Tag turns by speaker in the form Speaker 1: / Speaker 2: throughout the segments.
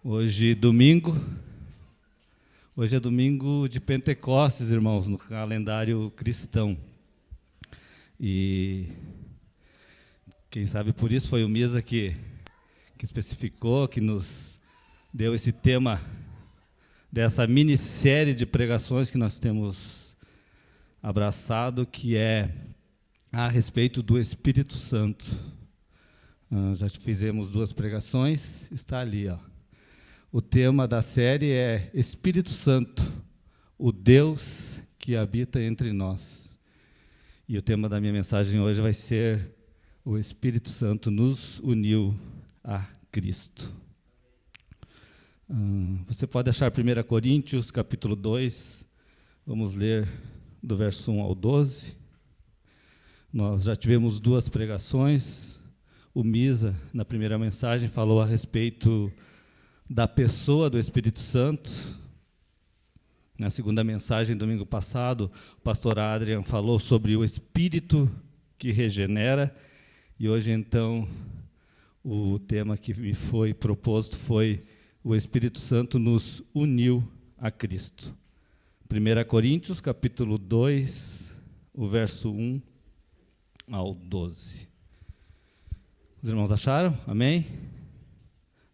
Speaker 1: Hoje domingo, hoje é domingo de Pentecostes, irmãos, no calendário cristão. E quem sabe por isso foi o Misa que especificou, que nos deu esse tema dessa minissérie de pregações que nós temos abraçado, que é a respeito do Espírito Santo. Já fizemos 2 pregações, está ali, ó. O tema da série é Espírito Santo, o Deus que habita entre nós. E o tema da minha mensagem hoje vai ser: o Espírito Santo nos uniu a Cristo. Você pode achar 1 Coríntios, capítulo 2, vamos ler do verso 1 ao 12. Nós já tivemos 2 pregações. O Misa, na primeira mensagem, falou a respeito da pessoa do Espírito Santo. Na segunda mensagem, domingo passado, o pastor Adrian falou sobre o Espírito que regenera. E hoje, então, o tema que me foi proposto foi: o Espírito Santo nos uniu a Cristo. 1 Coríntios, capítulo 2, o verso 1 ao 12. Os irmãos acharam? Amém?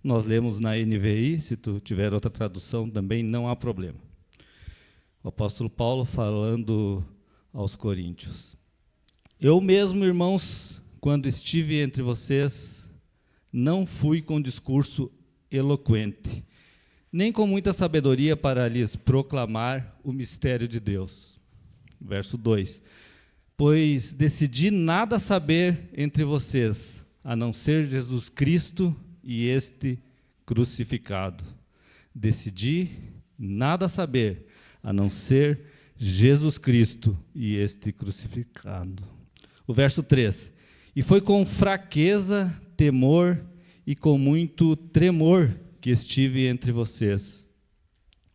Speaker 1: Nós lemos na NVI, se tu tiver outra tradução também não há problema. O apóstolo Paulo falando aos coríntios: eu mesmo, irmãos, quando estive entre vocês, não fui com discurso eloquente, nem com muita sabedoria para lhes proclamar o mistério de Deus. Verso 2: pois decidi nada saber entre vocês, a não ser Jesus Cristo e este crucificado. Decidi nada saber, a não ser Jesus Cristo e este crucificado. O verso 3: e foi com fraqueza, temor e com muito tremor que estive entre vocês.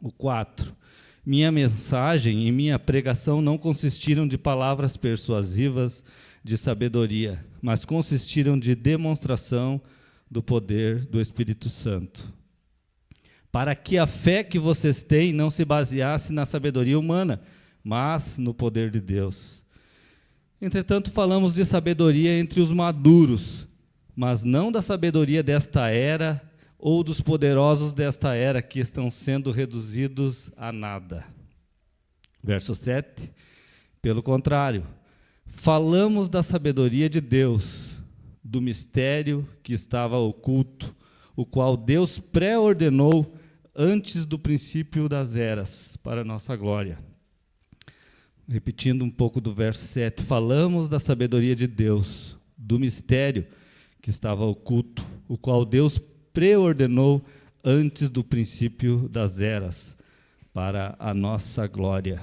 Speaker 1: O 4: minha mensagem e minha pregação não consistiram de palavras persuasivas de sabedoria, mas consistiram de demonstração do poder do Espírito Santo, para que a fé que vocês têm não se baseasse na sabedoria humana, mas no poder de Deus. Entretanto, falamos de sabedoria entre os maduros, mas não da sabedoria desta era ou dos poderosos desta era, que estão sendo reduzidos a nada. Verso 7: pelo contrário, falamos da sabedoria de Deus, do mistério que estava oculto, o qual Deus pré-ordenou antes do princípio das eras, para a nossa glória. Repetindo um pouco do verso 7, falamos da sabedoria de Deus, do mistério que estava oculto, o qual Deus pré-ordenou antes do princípio das eras, para a nossa glória.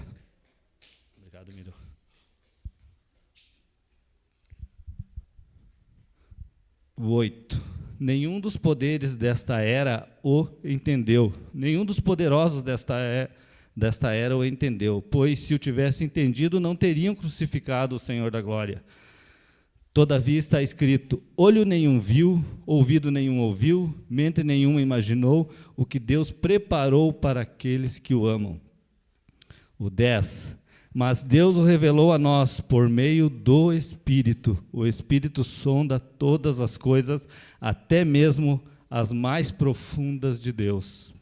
Speaker 1: Obrigado, Miro. O 8: nenhum dos poderes desta era o entendeu, nenhum dos poderosos desta era o entendeu, pois se o tivesse entendido, não teriam crucificado o Senhor da glória. Todavia está escrito: olho nenhum viu, ouvido nenhum ouviu, mente nenhuma imaginou o que Deus preparou para aqueles que o amam. O 10: mas Deus o revelou a nós por meio do Espírito. O Espírito sonda todas as coisas, até mesmo as mais profundas de Deus.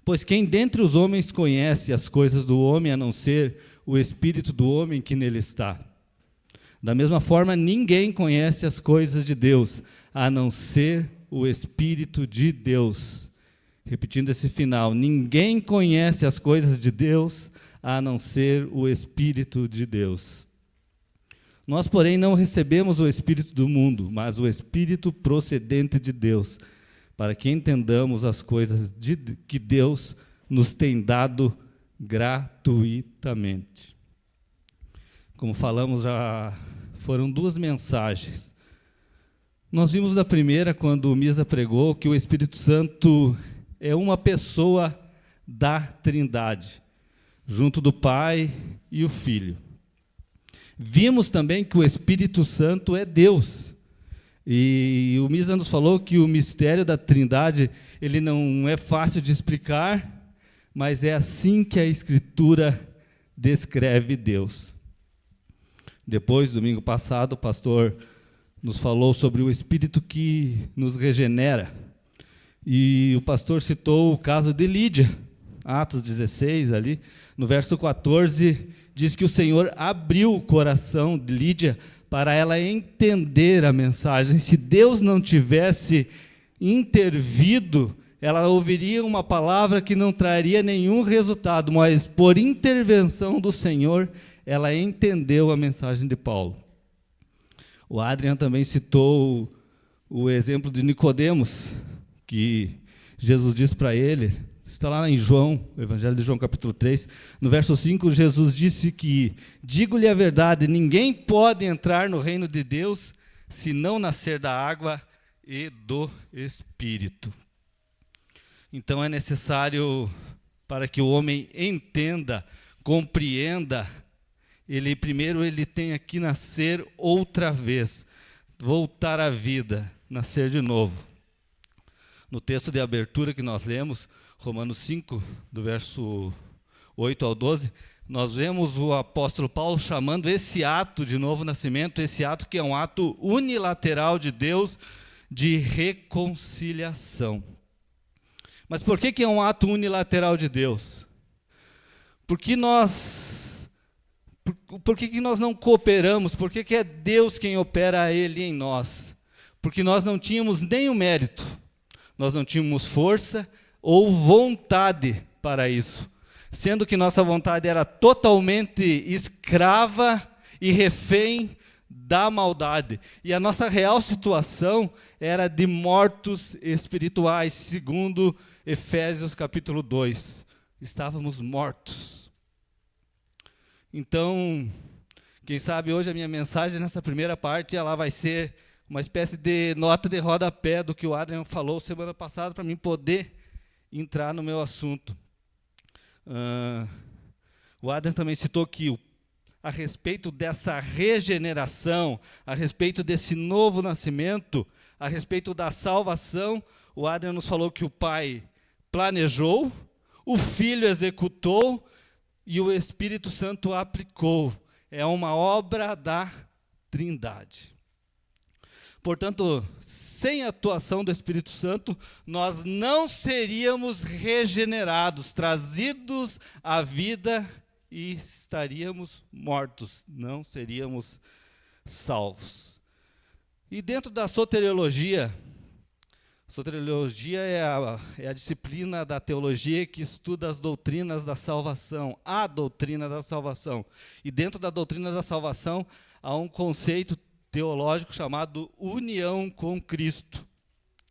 Speaker 1: Pois quem dentre os homens conhece as coisas do homem, a não ser o Espírito do homem que nele está? Da mesma forma, ninguém conhece as coisas de Deus, a não ser o Espírito de Deus. Repetindo esse final: ninguém conhece as coisas de Deus, a não ser o Espírito de Deus. Nós, porém, não recebemos o Espírito do mundo, mas o Espírito procedente de Deus, para que entendamos as coisas que Deus nos tem dado gratuitamente. Como falamos, já foram 2 mensagens. Nós vimos na primeira, quando o Misa pregou, que o Espírito Santo é uma pessoa da Trindade, junto do Pai e o Filho. Vimos também que o Espírito Santo é Deus. E o Misa nos falou que o mistério da Trindade, ele não é fácil de explicar, mas é assim que a Escritura descreve Deus. Depois, domingo passado, o pastor nos falou sobre o Espírito que nos regenera. E o pastor citou o caso de Lídia, Atos 16, ali, no verso 14, diz que o Senhor abriu o coração de Lídia para ela entender a mensagem. Se Deus não tivesse intervido, ela ouviria uma palavra que não traria nenhum resultado, mas por intervenção do Senhor, ela entendeu a mensagem de Paulo. O Adrian também citou o exemplo de Nicodemos, que Jesus disse para ele, está lá em João, o Evangelho de João, capítulo 3, no verso 5, Jesus disse que, digo-lhe a verdade, ninguém pode entrar no reino de Deus se não nascer da água e do Espírito. Então é necessário, para que o homem entenda, compreenda, primeiro ele tem que nascer outra vez, voltar à vida, nascer de novo. No texto de abertura que nós lemos, Romanos 5, do verso 8 ao 12, nós vemos o apóstolo Paulo chamando esse ato de novo nascimento, esse ato que é um ato unilateral de Deus de reconciliação. Mas por que é um ato unilateral de Deus? Por que nós não cooperamos? Por que é Deus quem opera ele em nós? Porque nós não tínhamos nenhum mérito, nós não tínhamos força ou vontade para isso, sendo que nossa vontade era totalmente escrava e refém da maldade. E a nossa real situação era de mortos espirituais, segundo Efésios capítulo 2. Estávamos mortos. Então, quem sabe hoje a minha mensagem nessa primeira parte, ela vai ser uma espécie de nota de rodapé do que o Adrian falou semana passada, para mim poder entrar no meu assunto. O Adrian também citou que a respeito dessa regeneração, a respeito desse novo nascimento, a respeito da salvação, o Adrian nos falou que o Pai planejou, o Filho executou e o Espírito Santo aplicou. É uma obra da Trindade. Portanto, sem a atuação do Espírito Santo, nós não seríamos regenerados, trazidos à vida e estaríamos mortos, não seríamos salvos. E dentro da soteriologia é a disciplina da teologia que estuda as doutrinas da salvação, a doutrina da salvação. E dentro da doutrina da salvação há um conceito teológico chamado união com Cristo.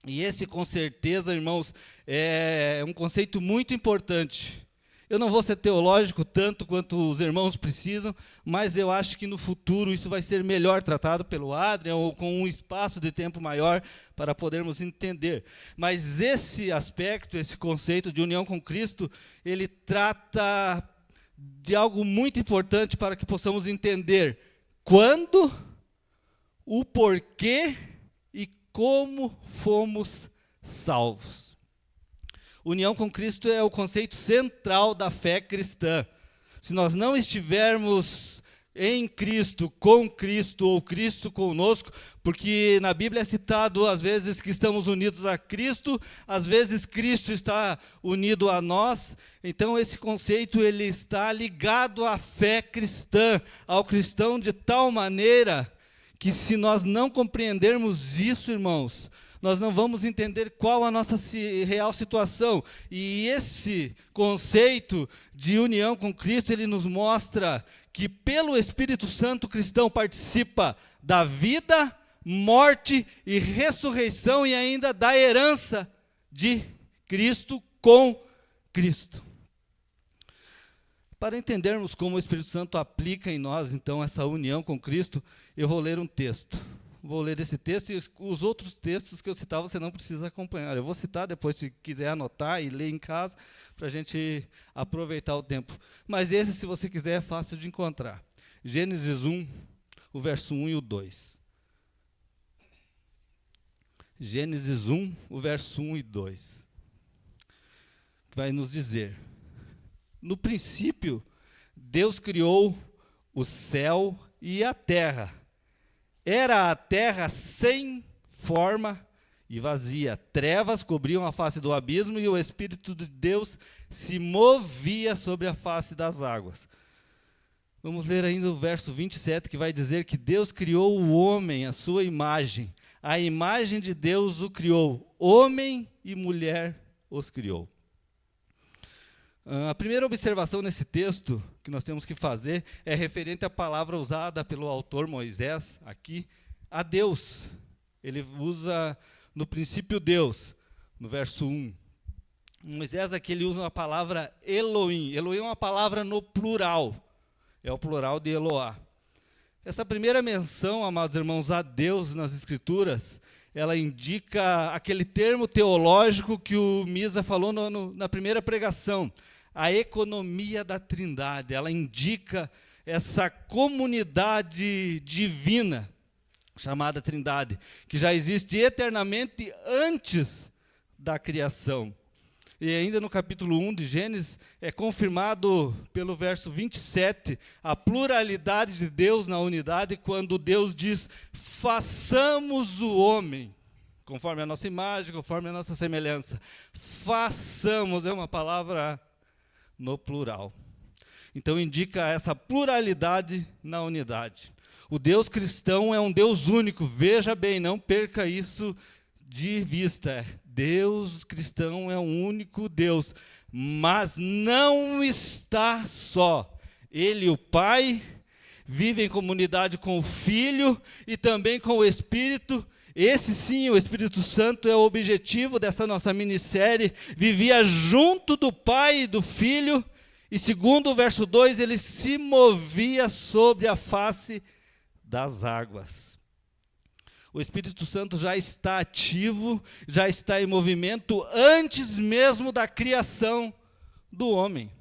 Speaker 1: E esse, com certeza, irmãos, é um conceito muito importante. Eu não vou ser teológico tanto quanto os irmãos precisam, mas eu acho que no futuro isso vai ser melhor tratado pelo Adrian, ou com um espaço de tempo maior para podermos entender. Mas esse aspecto, esse conceito de união com Cristo, ele trata de algo muito importante para que possamos entender quando, o porquê e como fomos salvos. União com Cristo é o conceito central da fé cristã. Se nós não estivermos em Cristo, com Cristo ou Cristo conosco, porque na Bíblia é citado às vezes que estamos unidos a Cristo, às vezes Cristo está unido a nós, então esse conceito ele está ligado à fé cristã, ao cristão de tal maneira que se nós não compreendermos isso, irmãos, nós não vamos entender qual a nossa real situação. E esse conceito de união com Cristo, ele nos mostra que pelo Espírito Santo o cristão participa da vida, morte e ressurreição e ainda da herança de Cristo com Cristo. Para entendermos como o Espírito Santo aplica em nós, então, essa união com Cristo, eu vou ler um texto. Vou ler esse texto e os outros textos que eu citar você não precisa acompanhar. Eu vou citar depois, se quiser anotar e ler em casa, para a gente aproveitar o tempo. Mas esse, se você quiser, é fácil de encontrar. Gênesis 1, o verso 1 e o 2. Gênesis 1, o verso 1 e 2. Que vai nos dizer: no princípio, Deus criou o céu e a terra. Era a terra sem forma e vazia. Trevas cobriam a face do abismo e o Espírito de Deus se movia sobre a face das águas. Vamos ler ainda o verso 27, que vai dizer que Deus criou o homem à sua imagem. A imagem de Deus o criou. Homem e mulher os criou. A primeira observação nesse texto que nós temos que fazer é referente à palavra usada pelo autor Moisés aqui, a Deus. Ele usa no princípio Deus, no verso 1. Moisés aqui ele usa a palavra Elohim. Elohim é uma palavra no plural, é o plural de Eloá. Essa primeira menção, amados irmãos, a Deus nas Escrituras, ela indica aquele termo teológico que o Misa falou na primeira pregação, a economia da Trindade. Ela indica essa comunidade divina, chamada Trindade, que já existe eternamente antes da criação. E ainda no capítulo 1 de Gênesis, é confirmado pelo verso 27, a pluralidade de Deus na unidade, quando Deus diz, façamos o homem, conforme a nossa imagem, conforme a nossa semelhança. Façamos, é uma palavra no plural. Então indica essa pluralidade na unidade. O Deus cristão é um Deus único, veja bem, não perca isso de vista. Deus cristão é um único Deus, mas não está só. Ele, o Pai, vive em comunidade com o Filho e também com o Espírito. Esse sim, o Espírito Santo, é o objetivo dessa nossa minissérie. Vivia junto do Pai e do Filho, e segundo o verso 2, ele se movia sobre a face das águas. O Espírito Santo já está ativo, já está em movimento antes mesmo da criação do homem.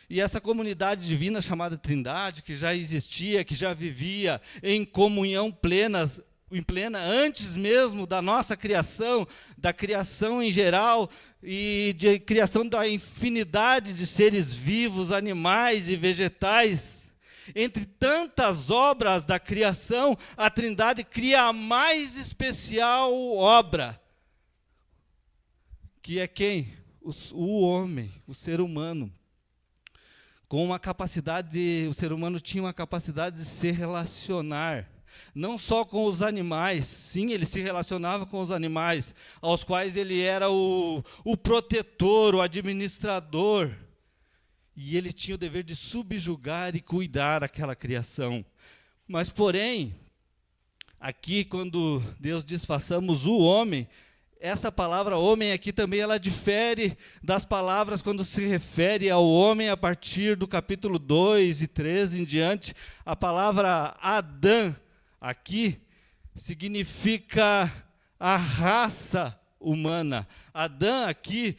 Speaker 1: E essa comunidade divina chamada Trindade, que já existia, que já vivia em comunhão plena antes mesmo da nossa criação, da criação em geral e de criação da infinidade de seres vivos, animais e vegetais. Entre tantas obras da criação, a Trindade cria a mais especial obra, que é quem? O homem, o ser humano. Com uma capacidade, o ser humano tinha uma capacidade de se relacionar, não só com os animais, sim, ele se relacionava com os animais, aos quais ele era o protetor, o administrador. E ele tinha o dever de subjugar e cuidar aquela criação. Mas, porém, aqui quando Deus diz façamos o homem, essa palavra homem aqui também ela difere das palavras quando se refere ao homem a partir do capítulo 2 e 13 em diante. A palavra Adão aqui significa a raça humana. Adão aqui,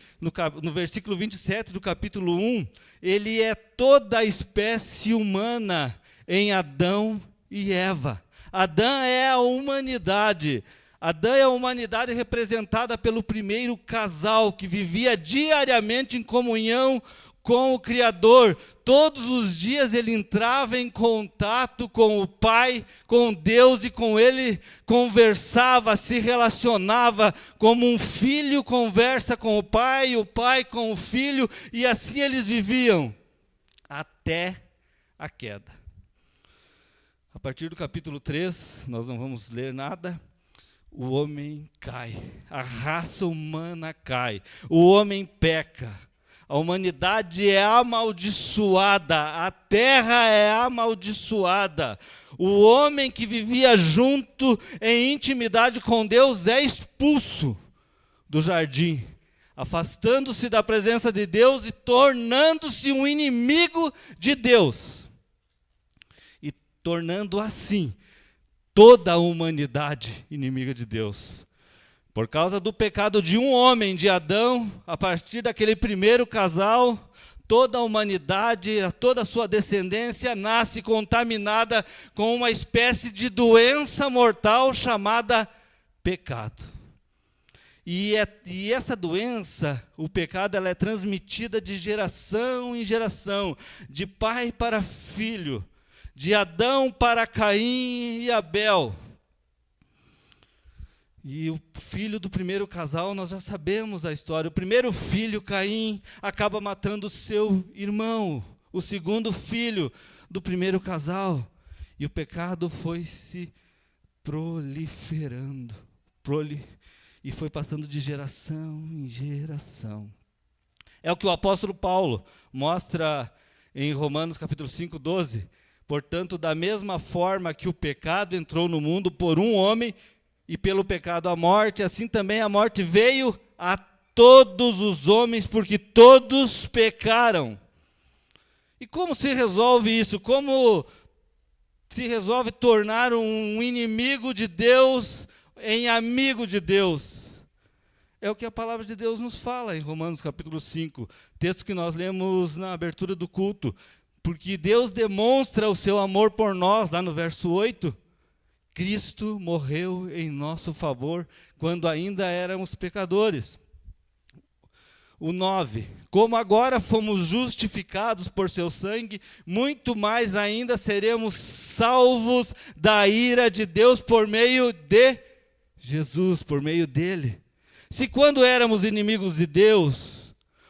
Speaker 1: no versículo 27 do capítulo 1, ele é toda a espécie humana em Adão e Eva. Adão é a humanidade. Adão é a humanidade representada pelo primeiro casal que vivia diariamente em comunhão com o Criador. Todos os dias ele entrava em contato com o Pai, com Deus, e com ele conversava, se relacionava como um filho conversa com o pai com o filho, e assim eles viviam até a queda. A partir do capítulo 3, nós não vamos ler nada. O homem cai, a raça humana cai, o homem peca, a humanidade é amaldiçoada, a terra é amaldiçoada. O homem que vivia junto em intimidade com Deus é expulso do jardim, afastando-se da presença de Deus e tornando-se um inimigo de Deus. E tornando assim toda a humanidade inimiga de Deus. Por causa do pecado de um homem, de Adão, a partir daquele primeiro casal, toda a humanidade, toda a sua descendência nasce contaminada com uma espécie de doença mortal chamada pecado. E essa doença, o pecado, ela é transmitida de geração em geração, de pai para filho, de Adão para Caim e Abel. E o filho do primeiro casal, nós já sabemos a história. O primeiro filho, Caim, acaba matando o seu irmão, o segundo filho do primeiro casal. E o pecado foi se proliferando, e foi passando de geração em geração. É o que o apóstolo Paulo mostra em Romanos capítulo 5, 12. Portanto, da mesma forma que o pecado entrou no mundo por um homem, e pelo pecado a morte, assim também a morte veio a todos os homens, porque todos pecaram. E como se resolve isso? Como se resolve tornar um inimigo de Deus em amigo de Deus? É o que a palavra de Deus nos fala em Romanos capítulo 5, texto que nós lemos na abertura do culto. Porque Deus demonstra o seu amor por nós, lá no verso 8, Cristo morreu em nosso favor quando ainda éramos pecadores. O 9, como agora fomos justificados por seu sangue, muito mais ainda seremos salvos da ira de Deus por meio de Jesus, por meio dele. Se quando éramos inimigos de Deus,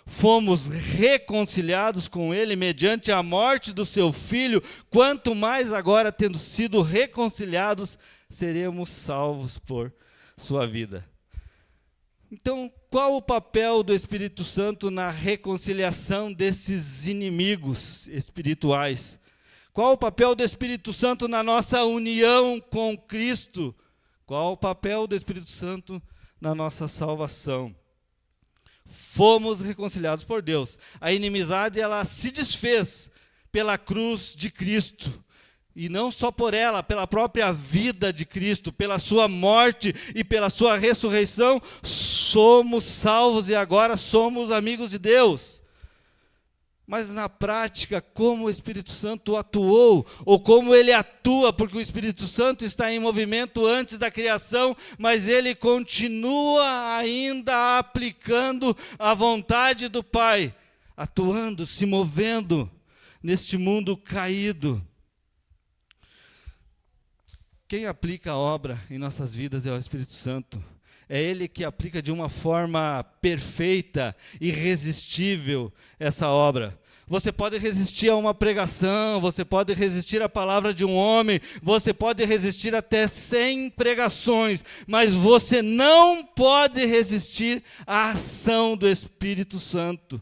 Speaker 1: fomos reconciliados com ele mediante a morte do seu filho, quanto mais agora, tendo sido reconciliados, seremos salvos por sua vida. Então, qual o papel do Espírito Santo na reconciliação desses inimigos espirituais? Qual o papel do Espírito Santo na nossa união com Cristo? Qual o papel do Espírito Santo na nossa salvação? Fomos reconciliados por Deus. A inimizade, ela se desfez pela cruz de Cristo. E não só por ela, pela própria vida de Cristo, pela sua morte e pela sua ressurreição, somos salvos e agora somos amigos de Deus. Mas na prática, como o Espírito Santo atuou, ou como ele atua, porque o Espírito Santo está em movimento antes da criação, mas ele continua ainda aplicando a vontade do Pai, atuando, se movendo neste mundo caído. Quem aplica a obra em nossas vidas é o Espírito Santo. É Ele que aplica de uma forma perfeita, irresistível, essa obra. Você pode resistir a uma pregação, você pode resistir à palavra de um homem, você pode resistir até 100 pregações, mas você não pode resistir à ação do Espírito Santo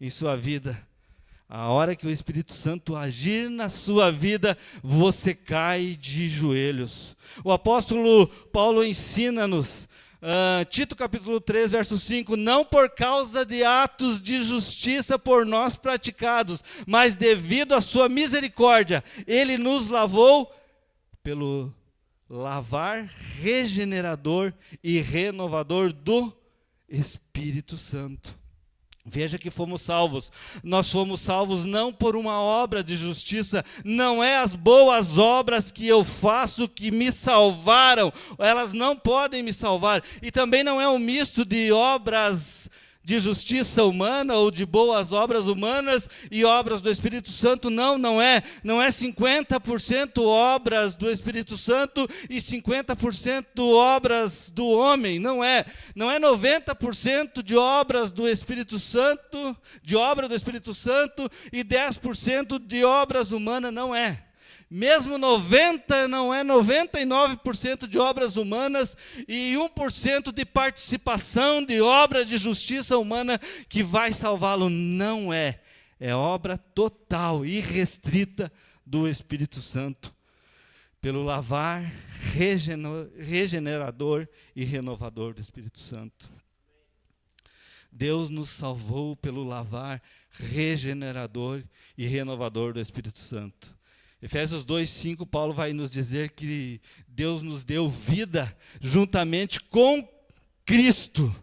Speaker 1: em sua vida. A hora que o Espírito Santo agir na sua vida, você cai de joelhos. O apóstolo Paulo ensina-nos, Tito capítulo 3, verso 5, não por causa de atos de justiça por nós praticados, mas devido à sua misericórdia, ele nos lavou pelo lavar regenerador e renovador do Espírito Santo. Veja que fomos salvos. Nós fomos salvos não por uma obra de justiça, não é as boas obras que eu faço que me salvaram, elas não podem me salvar. E também não é um misto de obras de justiça humana ou de boas obras humanas e obras do Espírito Santo, não é 50% obras do Espírito Santo e 50% obras do homem, não é 90% de obras do Espírito Santo, de obra do Espírito Santo e 10% de obras humanas, não é. Mesmo 90% não é 99% de obras humanas e 1% de participação de obra de justiça humana que vai salvá-lo, não é. É obra total, irrestrita do Espírito Santo, pelo lavar regenerador e renovador do Espírito Santo. Deus nos salvou pelo lavar regenerador e renovador do Espírito Santo. Efésios 2:5, Paulo vai nos dizer que Deus nos deu vida juntamente com Cristo.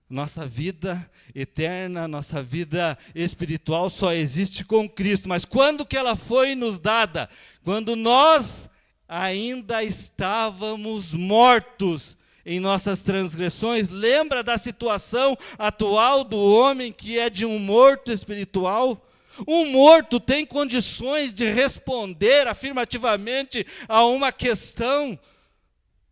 Speaker 1: Nossa vida eterna, nossa vida espiritual só existe com Cristo. Mas quando que ela foi nos dada? Quando nós ainda estávamos mortos em nossas transgressões. Lembra da situação atual do homem que é de um morto espiritual? Um morto tem condições de responder afirmativamente a uma questão?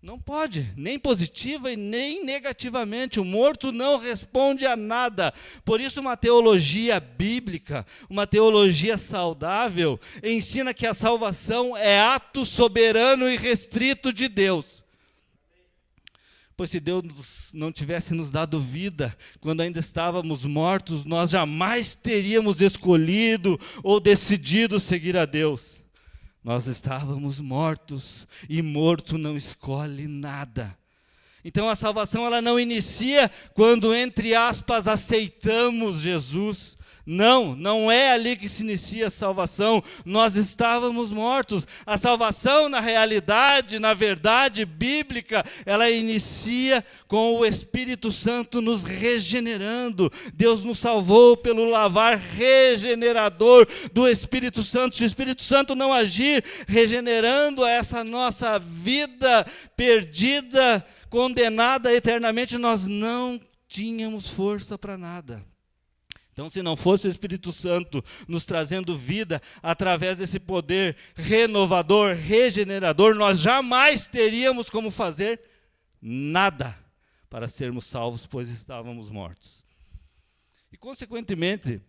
Speaker 1: Não pode, nem positiva e nem negativamente. O morto não responde a nada. Por isso, uma teologia bíblica, uma teologia saudável, ensina que a salvação é ato soberano e restrito de Deus. Pois se Deus não tivesse nos dado vida, quando ainda estávamos mortos, nós jamais teríamos escolhido ou decidido seguir a Deus. Nós estávamos mortos, e morto não escolhe nada. Então a salvação ela não inicia quando, entre aspas, aceitamos Jesus. Não é ali que se inicia a salvação. Nós estávamos mortos. A salvação, na realidade, na verdade bíblica, ela inicia com o Espírito Santo nos regenerando. Deus nos salvou pelo lavar regenerador do Espírito Santo. Se o Espírito Santo não agir regenerando essa nossa vida perdida, condenada eternamente, nós não tínhamos força para nada. Então, se não fosse o Espírito Santo nos trazendo vida através desse poder renovador, regenerador, nós jamais teríamos como fazer nada para sermos salvos, pois estávamos mortos. E, consequentemente,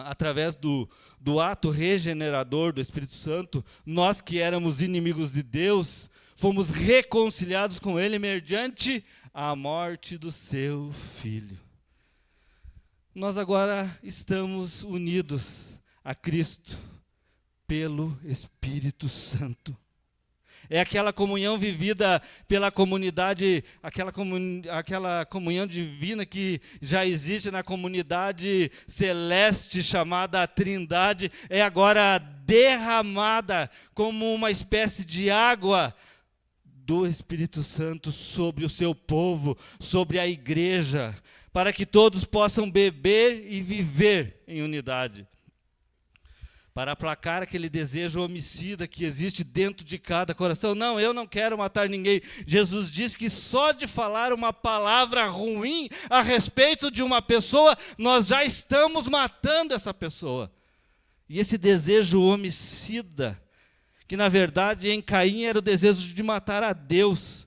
Speaker 1: através do ato regenerador do Espírito Santo, nós que éramos inimigos de Deus, fomos reconciliados com Ele mediante a morte do seu Filho. Nós agora estamos unidos a Cristo pelo Espírito Santo. É aquela comunhão vivida pela comunidade, aquela comunhão divina que já existe na comunidade celeste chamada Trindade, é agora derramada como uma espécie de água do Espírito Santo sobre o seu povo, sobre a igreja, para que todos possam beber e viver em unidade. Para aplacar aquele desejo homicida que existe dentro de cada coração. Não, eu não quero matar ninguém. Jesus diz que só de falar uma palavra ruim a respeito de uma pessoa, nós já estamos matando essa pessoa. E esse desejo homicida, que na verdade em Caim era o desejo de matar a Deus.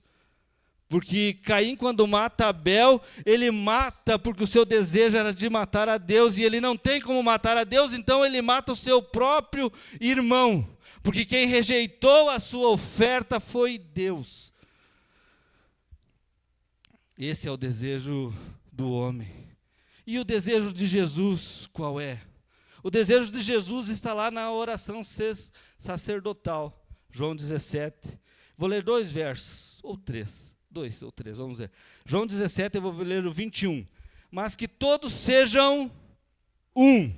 Speaker 1: Porque Caim, quando mata Abel, ele mata porque o seu desejo era de matar a Deus, e ele não tem como matar a Deus, então ele mata o seu próprio irmão, porque quem rejeitou a sua oferta foi Deus. Esse é o desejo do homem. E o desejo de Jesus, qual é? O desejo de Jesus está lá na oração sacerdotal, João 17. Vou ler 2 versos, ou 3. 2 ou 3, vamos ver. João 17, eu vou ler o 21. Mas que todos sejam um.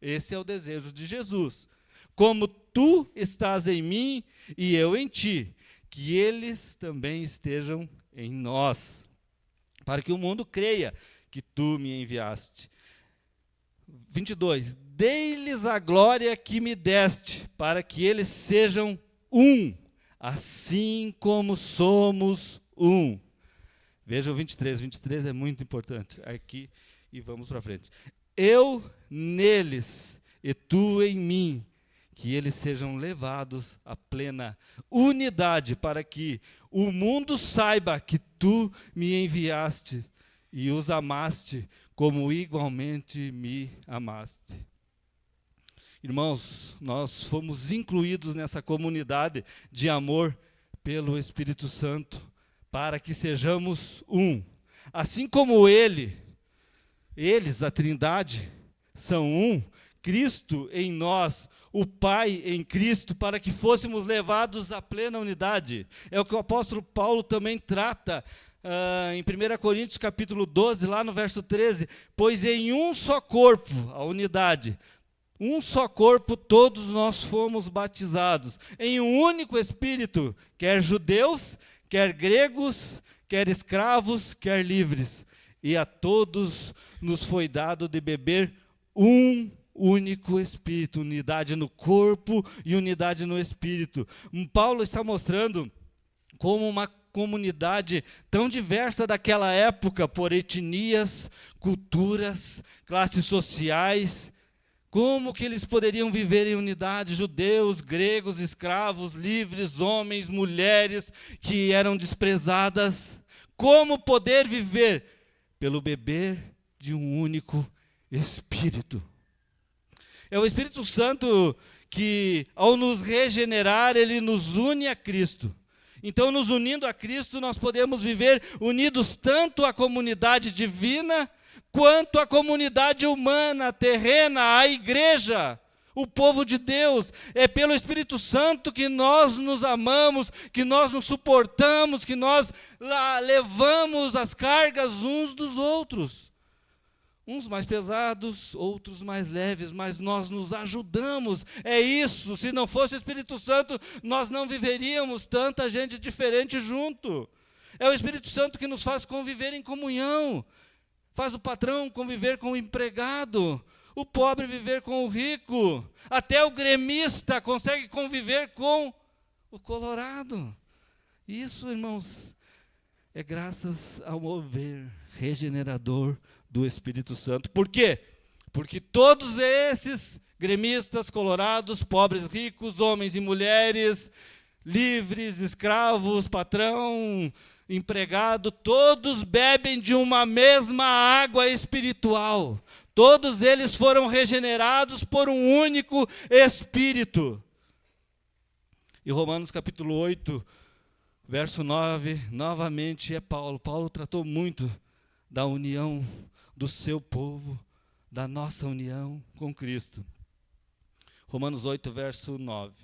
Speaker 1: Esse é o desejo de Jesus. Como tu estás em mim e eu em ti, que eles também estejam em nós, para que o mundo creia que tu me enviaste. 22. Dei-lhes a glória que me deste, para que eles sejam um, assim como somos um. Veja o 23. 23 é muito importante. Aqui, e vamos para frente. Eu neles e tu em mim, que eles sejam levados à plena unidade, para que o mundo saiba que tu me enviaste e os amaste, como igualmente me amaste. Irmãos, nós fomos incluídos nessa comunidade de amor pelo Espírito Santo, para que sejamos um. Assim como eles, a Trindade, são um, Cristo em nós, o Pai em Cristo, para que fôssemos levados à plena unidade. É o que o apóstolo Paulo também trata em 1 Coríntios capítulo 12, lá no verso 13. Pois em um só corpo, a unidade, um só corpo, todos nós fomos batizados, em um único Espírito, quer judeus, quer gregos, quer escravos, quer livres. E a todos nos foi dado de beber um único Espírito, unidade no corpo e unidade no Espírito. Paulo está mostrando como uma comunidade tão diversa daquela época, por etnias, culturas, classes sociais. Como que eles poderiam viver em unidade? Judeus, gregos, escravos, livres, homens, mulheres que eram desprezadas. Como poder viver? Pelo beber de um único Espírito. É o Espírito Santo que, ao nos regenerar, ele nos une a Cristo. Então, nos unindo a Cristo, nós podemos viver unidos tanto à comunidade divina, quanto à comunidade humana, terrena, à igreja, o povo de Deus. É pelo Espírito Santo que nós nos amamos, que nós nos suportamos, que nós levamos as cargas uns dos outros. Uns mais pesados, outros mais leves, mas nós nos ajudamos. É isso, se não fosse o Espírito Santo, nós não viveríamos tanta gente diferente junto. É o Espírito Santo que nos faz conviver em comunhão. Faz o patrão conviver com o empregado, o pobre viver com o rico. Até o gremista consegue conviver com o colorado. Isso, irmãos, é graças ao mover regenerador do Espírito Santo. Por quê? Porque todos esses gremistas, colorados, pobres, ricos, homens e mulheres, livres, escravos, patrão, empregado, todos bebem de uma mesma água espiritual. Todos eles foram regenerados por um único Espírito. E Romanos capítulo 8, verso 9, novamente é Paulo. Paulo tratou muito da união do seu povo, da nossa união com Cristo. Romanos 8, verso 9.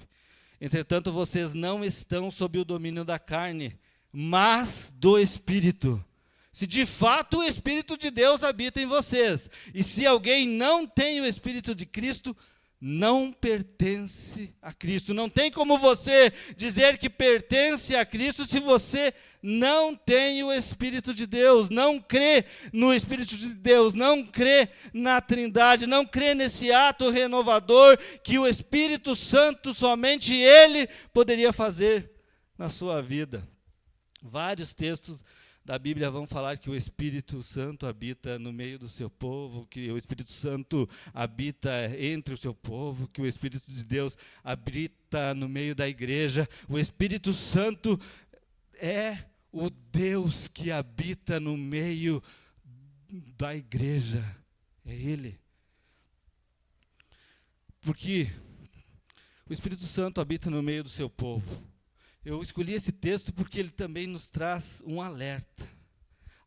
Speaker 1: Entretanto, vocês não estão sob o domínio da carne, mas do Espírito. Se de fato o Espírito de Deus habita em vocês, e se alguém não tem o Espírito de Cristo, não pertence a Cristo. Não tem como você dizer que pertence a Cristo se você não tem o Espírito de Deus, não crê no Espírito de Deus, não crê na Trindade, não crê nesse ato renovador que o Espírito Santo, somente Ele poderia fazer na sua vida. Vários textos da Bíblia vão falar que o Espírito Santo habita no meio do seu povo, que o Espírito Santo habita entre o seu povo, que o Espírito de Deus habita no meio da igreja. O Espírito Santo é o Deus que habita no meio da igreja. É Ele. Porque o Espírito Santo habita no meio do seu povo. Eu escolhi esse texto porque ele também nos traz um alerta.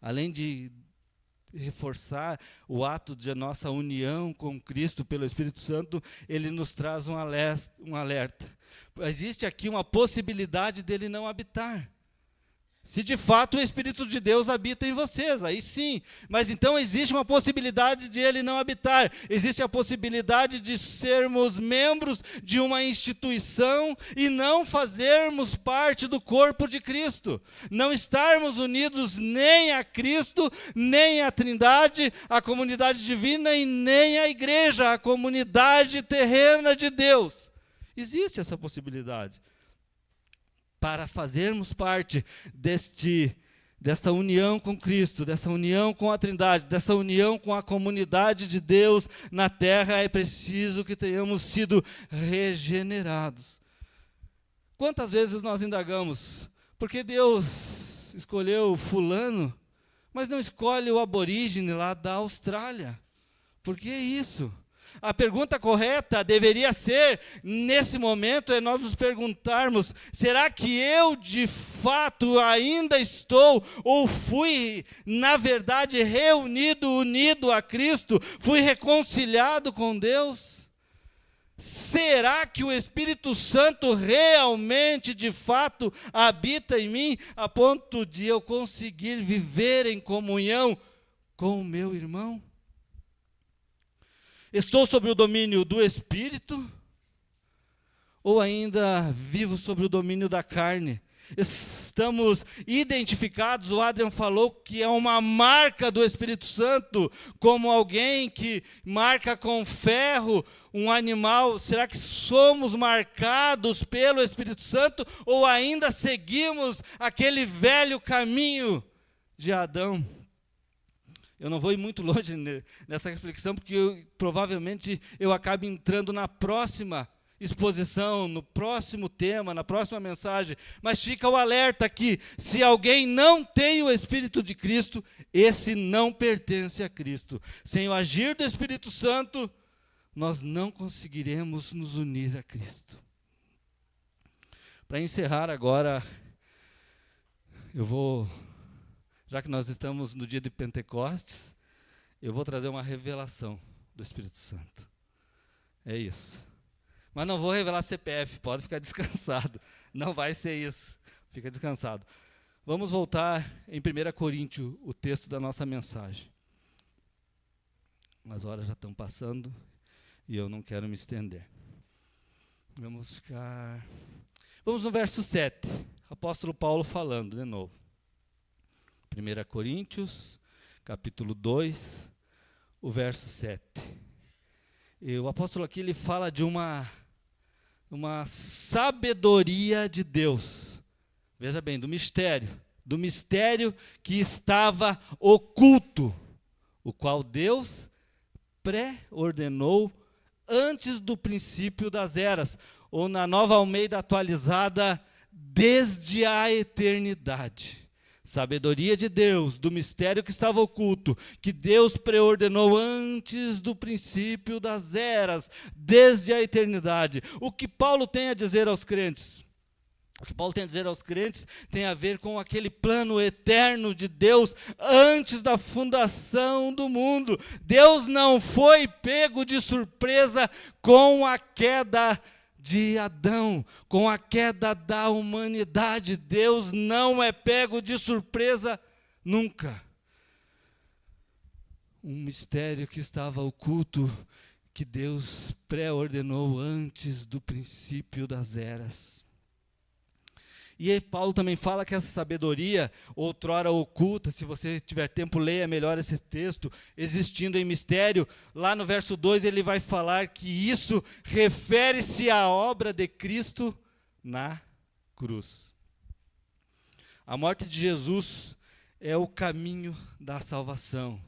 Speaker 1: Além de reforçar o ato de nossa união com Cristo pelo Espírito Santo, ele nos traz um alerta. Existe aqui uma possibilidade dele não habitar. Se de fato o Espírito de Deus habita em vocês, aí sim. Mas então existe uma possibilidade de ele não habitar. Existe a possibilidade de sermos membros de uma instituição e não fazermos parte do corpo de Cristo. Não estarmos unidos nem a Cristo, nem à Trindade, a comunidade divina e nem à igreja, a comunidade terrena de Deus. Existe essa possibilidade. Para fazermos parte desta união com Cristo, dessa união com a Trindade, dessa união com a comunidade de Deus na terra, é preciso que tenhamos sido regenerados. Quantas vezes nós indagamos, por que Deus escolheu fulano, mas não escolhe o aborígene lá da Austrália? Por que isso? A pergunta correta deveria ser, nesse momento, é nós nos perguntarmos, será que eu de fato ainda estou, ou fui, na verdade, unido a Cristo, fui reconciliado com Deus? Será que o Espírito Santo realmente, de fato, habita em mim, a ponto de eu conseguir viver em comunhão com o meu irmão? Estou sob o domínio do Espírito ou ainda vivo sob o domínio da carne? Estamos identificados, o Adrian falou que é uma marca do Espírito Santo, como alguém que marca com ferro um animal. Será que somos marcados pelo Espírito Santo ou ainda seguimos aquele velho caminho de Adão? Eu não vou ir muito longe nessa reflexão, porque provavelmente eu acabe entrando na próxima exposição, no próximo tema, na próxima mensagem. Mas fica o alerta aqui: se alguém não tem o Espírito de Cristo, esse não pertence a Cristo. Sem o agir do Espírito Santo, nós não conseguiremos nos unir a Cristo. Para encerrar agora, já que nós estamos no dia de Pentecostes, eu vou trazer uma revelação do Espírito Santo. É isso. Mas não vou revelar CPF, pode ficar descansado. Não vai ser isso. Fica descansado. Vamos voltar em 1 Coríntios, o texto da nossa mensagem. As horas já estão passando e eu não quero me estender. Vamos no verso 7. Apóstolo Paulo falando de novo. 1 Coríntios, capítulo 2, o verso 7. E o apóstolo aqui ele fala de uma sabedoria de Deus. Veja bem, do mistério que estava oculto, o qual Deus pré-ordenou antes do princípio das eras, ou na Nova Almeida atualizada, desde a eternidade. Sabedoria de Deus, do mistério que estava oculto, que Deus preordenou antes do princípio das eras, desde a eternidade. O que Paulo tem a dizer aos crentes? O que Paulo tem a dizer aos crentes tem a ver com aquele plano eterno de Deus antes da fundação do mundo. Deus não foi pego de surpresa com a queda de Adão, com a queda da humanidade. Deus não é pego de surpresa nunca. Um mistério que estava oculto, que Deus pré-ordenou antes do princípio das eras. E aí Paulo também fala que essa sabedoria, outrora oculta, se você tiver tempo, leia melhor esse texto, existindo em mistério, lá no verso 2 ele vai falar que isso refere-se à obra de Cristo na cruz. A morte de Jesus é o caminho da salvação.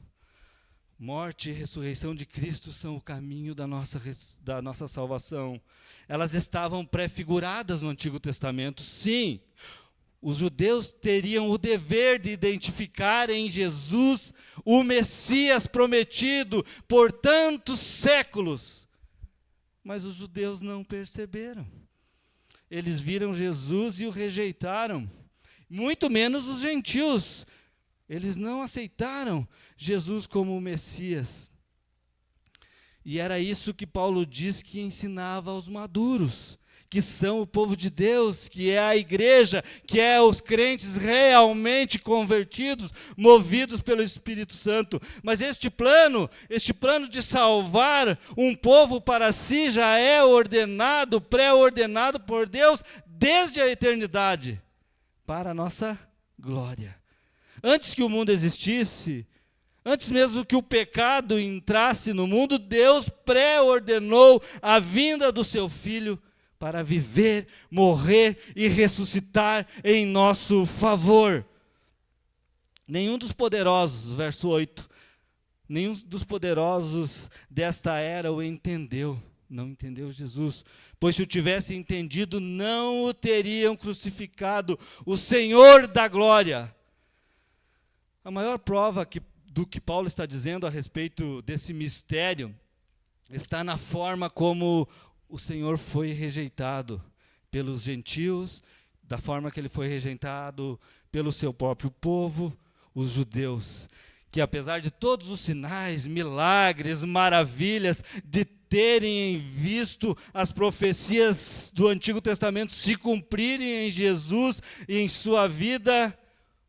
Speaker 1: Morte e ressurreição de Cristo são o caminho da nossa salvação. Elas estavam prefiguradas no Antigo Testamento, sim. Os judeus teriam o dever de identificar em Jesus o Messias prometido por tantos séculos. Mas os judeus não perceberam. Eles viram Jesus e o rejeitaram. Muito menos os gentios. Eles não aceitaram Jesus como o Messias. E era isso que Paulo diz que ensinava aos maduros, que são o povo de Deus, que é a igreja, que é os crentes realmente convertidos, movidos pelo Espírito Santo. Mas este plano de salvar um povo para si já é ordenado, pré-ordenado por Deus desde a eternidade, para a nossa glória. Antes que o mundo existisse, antes mesmo que o pecado entrasse no mundo, Deus pré-ordenou a vinda do seu Filho para viver, morrer e ressuscitar em nosso favor. Nenhum dos poderosos, verso 8, nenhum dos poderosos desta era o entendeu, não entendeu Jesus. Pois se o tivesse entendido, não o teriam crucificado, o Senhor da glória. A maior prova do que Paulo está dizendo a respeito desse mistério está na forma como o Senhor foi rejeitado pelos gentios, da forma que ele foi rejeitado pelo seu próprio povo, os judeus, que apesar de todos os sinais, milagres, maravilhas, de terem visto as profecias do Antigo Testamento se cumprirem em Jesus e em sua vida,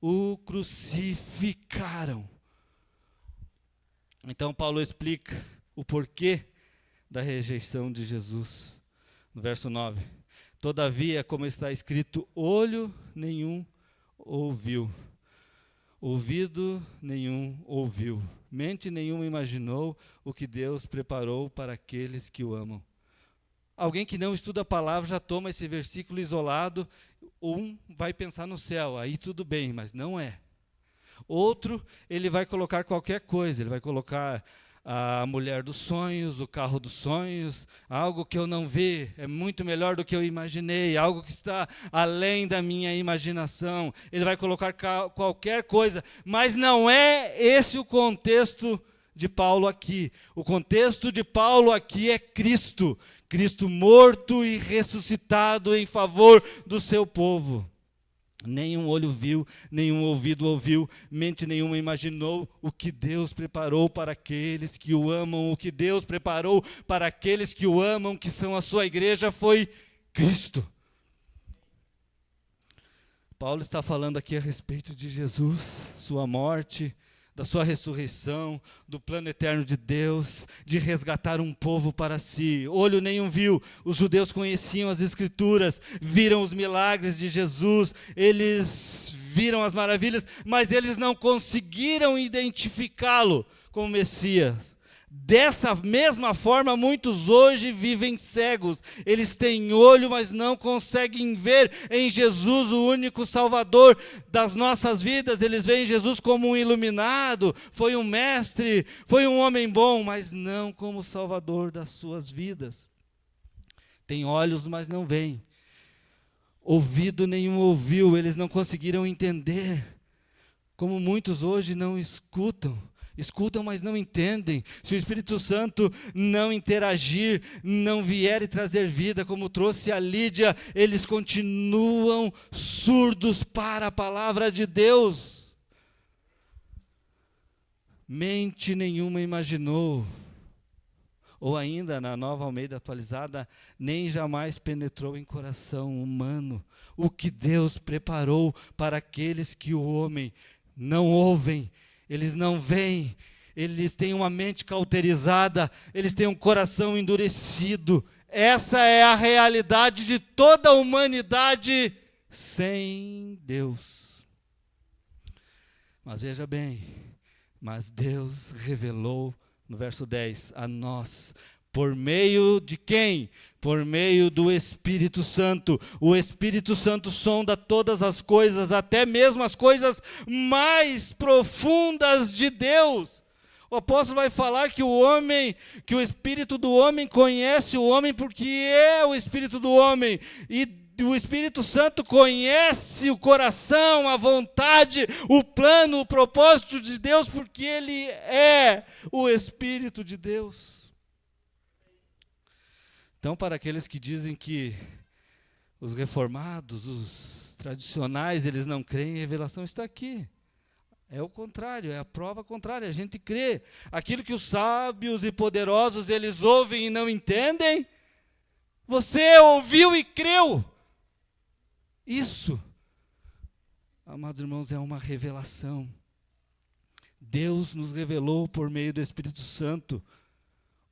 Speaker 1: o crucificaram. Então Paulo explica o porquê da rejeição de Jesus. No verso 9. Todavia, como está escrito, olho nenhum ouviu, ouvido nenhum ouviu, mente nenhuma imaginou o que Deus preparou para aqueles que o amam. Alguém que não estuda a palavra já toma esse versículo isolado, vai pensar no céu, aí tudo bem, mas não é. Outro, ele vai colocar qualquer coisa, ele vai colocar a mulher dos sonhos, o carro dos sonhos, algo que eu não vi, é muito melhor do que eu imaginei, algo que está além da minha imaginação. Ele vai colocar qualquer coisa, mas não é esse o contexto de Paulo aqui. O contexto de Paulo aqui é Cristo. Cristo morto e ressuscitado em favor do seu povo. Nenhum olho viu, nenhum ouvido ouviu, mente nenhuma imaginou o que Deus preparou para aqueles que o amam. O que Deus preparou para aqueles que o amam, que são a sua igreja, foi Cristo. Paulo está falando aqui a respeito de Jesus, sua morte, da sua ressurreição, do plano eterno de Deus, de resgatar um povo para si. Olho nenhum viu, os judeus conheciam as Escrituras, viram os milagres de Jesus, eles viram as maravilhas, mas eles não conseguiram identificá-lo como Messias. Dessa mesma forma, muitos hoje vivem cegos. Eles têm olho, mas não conseguem ver em Jesus o único Salvador das nossas vidas. Eles veem Jesus como um iluminado, foi um mestre, foi um homem bom, mas não como Salvador das suas vidas. Tem olhos, mas não veem. Ouvido nenhum ouviu, eles não conseguiram entender. Como muitos hoje não escutam, mas não entendem. Se o Espírito Santo não interagir, não vier e trazer vida, como trouxe a Lídia, eles continuam surdos para a palavra de Deus. Mente nenhuma imaginou, ou ainda na Nova Almeida atualizada, nem jamais penetrou em coração humano o que Deus preparou para aqueles que o amam. Não ouvem, eles não veem, eles têm uma mente cauterizada, eles têm um coração endurecido. Essa é a realidade de toda a humanidade sem Deus. Mas veja bem, mas Deus revelou, no verso 10, a nós, por meio de quem? Por meio do Espírito Santo. O Espírito Santo sonda todas as coisas, até mesmo as coisas mais profundas de Deus. O apóstolo vai falar que que o Espírito do homem conhece o homem porque é o Espírito do homem. E o Espírito Santo conhece o coração, a vontade, o plano, o propósito de Deus, porque Ele é o Espírito de Deus. Então, para aqueles que dizem que os reformados, os tradicionais, eles não creem, a revelação está aqui. É o contrário, é a prova contrária, a gente crê. Aquilo que os sábios e poderosos, eles ouvem e não entendem, você ouviu e creu. Isso, amados irmãos, é uma revelação. Deus nos revelou por meio do Espírito Santo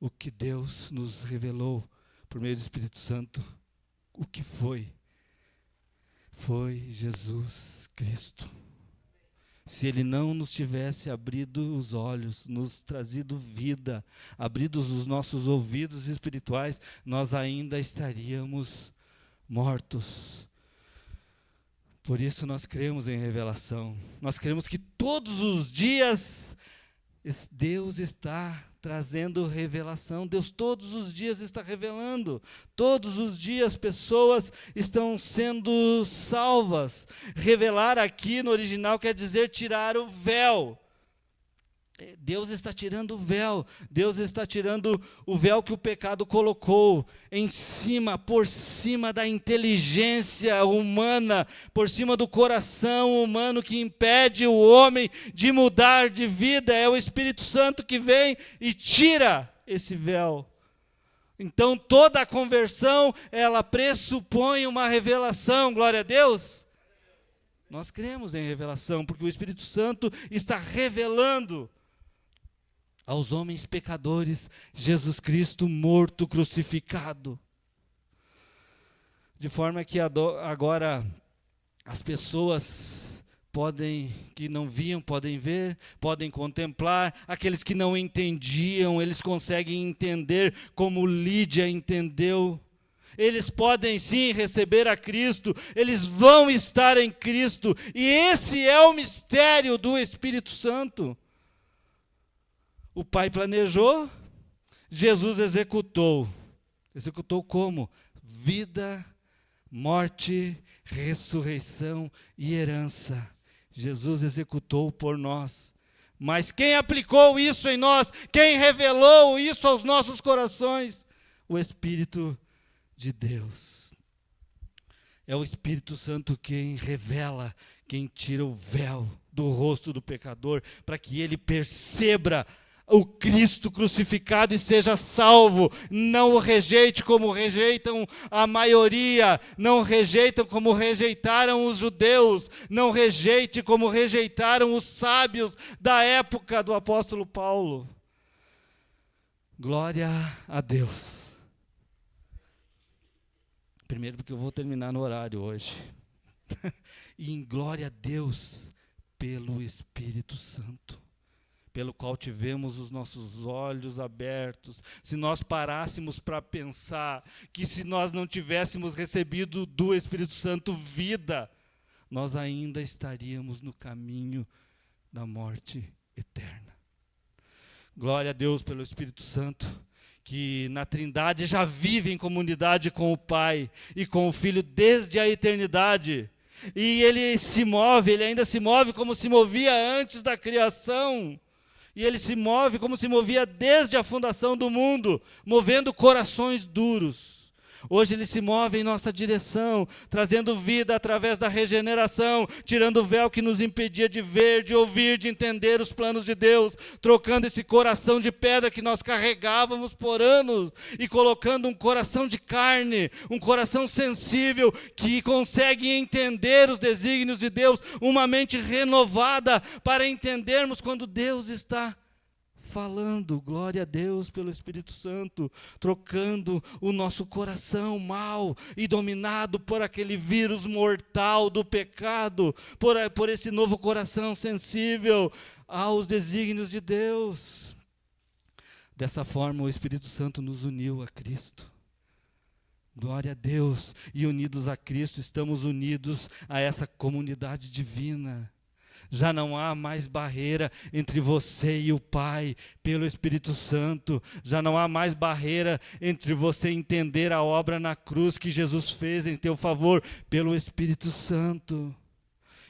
Speaker 1: o que Deus nos revelou por meio do Espírito Santo. O que foi? Foi Jesus Cristo. Se Ele não nos tivesse abrido os olhos, nos trazido vida, abridos os nossos ouvidos espirituais, nós ainda estaríamos mortos. Por isso nós cremos em revelação. Nós cremos que todos os dias Deus está trazendo revelação. Deus todos os dias está revelando. Todos os dias pessoas estão sendo salvas. Revelar aqui no original quer dizer tirar o véu. Deus está tirando o véu. Deus está tirando o véu que o pecado colocou em cima, por cima da inteligência humana, por cima do coração humano que impede o homem de mudar de vida. É o Espírito Santo que vem e tira esse véu. Então toda a conversão, ela pressupõe uma revelação. Glória a Deus. Nós cremos em revelação, porque o Espírito Santo está revelando aos homens pecadores Jesus Cristo morto, crucificado. de forma que agora as pessoas que não viam, podem ver, podem contemplar, aqueles que não entendiam, eles conseguem entender como Lídia entendeu. Eles podem sim receber a Cristo, eles vão estar em Cristo, e esse é o mistério do Espírito Santo. O Pai planejou, Jesus executou. Executou como? Vida, morte, ressurreição e herança. Jesus executou por nós. Mas quem aplicou isso em nós? Quem revelou isso aos nossos corações? O Espírito de Deus. É o Espírito Santo quem revela, quem tira o véu do rosto do pecador, para que ele perceba o Cristo crucificado e seja salvo. Não o rejeite como rejeitam a maioria, não rejeitam como rejeitaram os judeus, não rejeite como rejeitaram os sábios da época do apóstolo Paulo. Glória a Deus. Primeiro porque eu vou terminar no horário hoje. E em glória a Deus pelo Espírito Santo, pelo qual tivemos os nossos olhos abertos. Se nós parássemos para pensar que se nós não tivéssemos recebido do Espírito Santo vida, nós ainda estaríamos no caminho da morte eterna. Glória a Deus pelo Espírito Santo, que na Trindade já vive em comunidade com o Pai e com o Filho desde a eternidade. E ele ainda se move como se movia antes da criação. E ele se move como se movia desde a fundação do mundo, movendo corações duros. Hoje ele se move em nossa direção, trazendo vida através da regeneração, tirando o véu que nos impedia de ver, de ouvir, de entender os planos de Deus, trocando esse coração de pedra que nós carregávamos por anos e colocando um coração de carne, um coração sensível que consegue entender os desígnios de Deus, uma mente renovada para entendermos quando Deus está falando. Glória a Deus pelo Espírito Santo, trocando o nosso coração mau e dominado por aquele vírus mortal do pecado, por esse novo coração sensível aos desígnios de Deus. Dessa forma o Espírito Santo nos uniu a Cristo. Glória a Deus. E unidos a Cristo, estamos unidos a essa comunidade divina. Já não há mais barreira entre você e o Pai pelo Espírito Santo. Já não há mais barreira entre você entender a obra na cruz que Jesus fez em teu favor pelo Espírito Santo.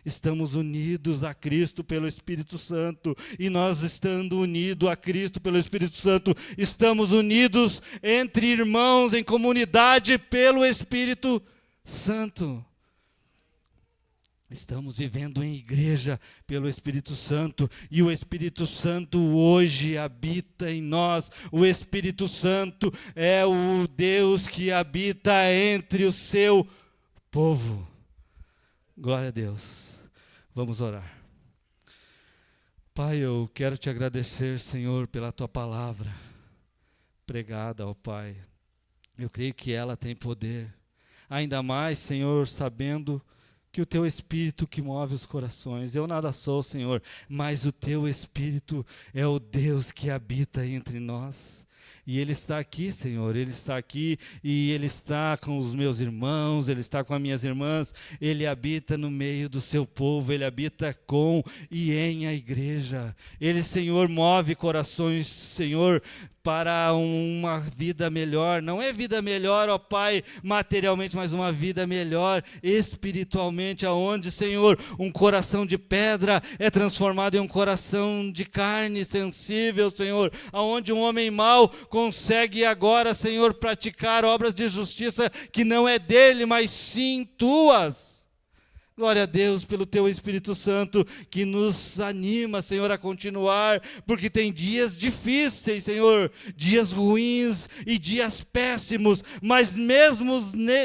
Speaker 1: Estamos unidos a Cristo pelo Espírito Santo. E nós, estando unidos a Cristo pelo Espírito Santo, estamos unidos entre irmãos em comunidade pelo Espírito Santo. Estamos vivendo em igreja pelo Espírito Santo, e o Espírito Santo hoje habita em nós. O Espírito Santo é o Deus que habita entre o seu povo. Glória a Deus. Vamos orar. Pai, eu quero te agradecer, Senhor, pela tua palavra pregada, ó Pai. Eu creio que ela tem poder. Ainda mais, Senhor, sabendo que o teu Espírito que move os corações. Eu nada sou, Senhor, mas o teu Espírito é o Deus que habita entre nós. E Ele está aqui, Senhor, Ele está aqui, e Ele está com os meus irmãos, Ele está com as minhas irmãs, Ele habita no meio do seu povo, Ele habita com e em a igreja. Ele, Senhor, move corações, Senhor, para uma vida melhor. Não é vida melhor, ó Pai, materialmente, mas uma vida melhor espiritualmente, aonde, Senhor, um coração de pedra é transformado em um coração de carne sensível, Senhor, aonde um homem mau consegue agora, Senhor, praticar obras de justiça que não é dele, mas sim tuas. Glória a Deus pelo teu Espírito Santo que nos anima, Senhor, a continuar, porque tem dias difíceis, Senhor, dias ruins e dias péssimos, mas mesmo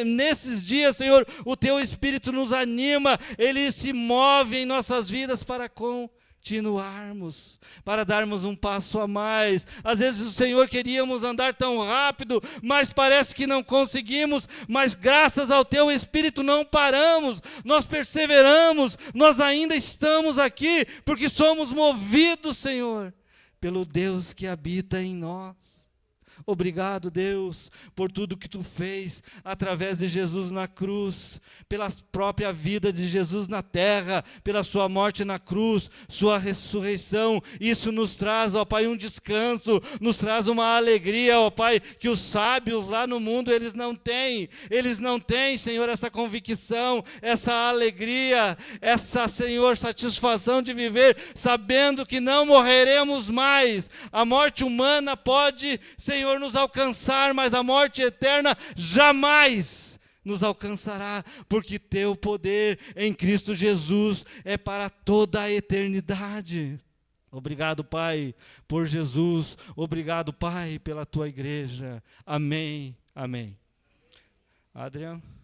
Speaker 1: nesses dias, Senhor, o teu Espírito nos anima, Ele se move em nossas vidas para continuar. continuarmos, para darmos um passo a mais. Às vezes, Senhor, queríamos andar tão rápido, mas parece que não conseguimos, mas graças ao Teu Espírito não paramos, nós perseveramos, nós ainda estamos aqui, porque somos movidos, Senhor, pelo Deus que habita em nós. Obrigado, Deus, por tudo que Tu fez através de Jesus na cruz, pela própria vida de Jesus na terra, pela Sua morte na cruz, Sua ressurreição. Isso nos traz, ó Pai, um descanso, nos traz uma alegria, ó Pai, que os sábios lá no mundo eles não têm, Senhor, essa convicção, essa alegria, essa, Senhor, satisfação de viver, sabendo que não morreremos mais. A morte humana pode, Senhor, nos alcançar, mas a morte eterna jamais nos alcançará, porque Teu poder em Cristo Jesus é para toda a eternidade. Obrigado, Pai, por Jesus. Obrigado, Pai, pela Tua igreja. Amém. Amém. Adriano.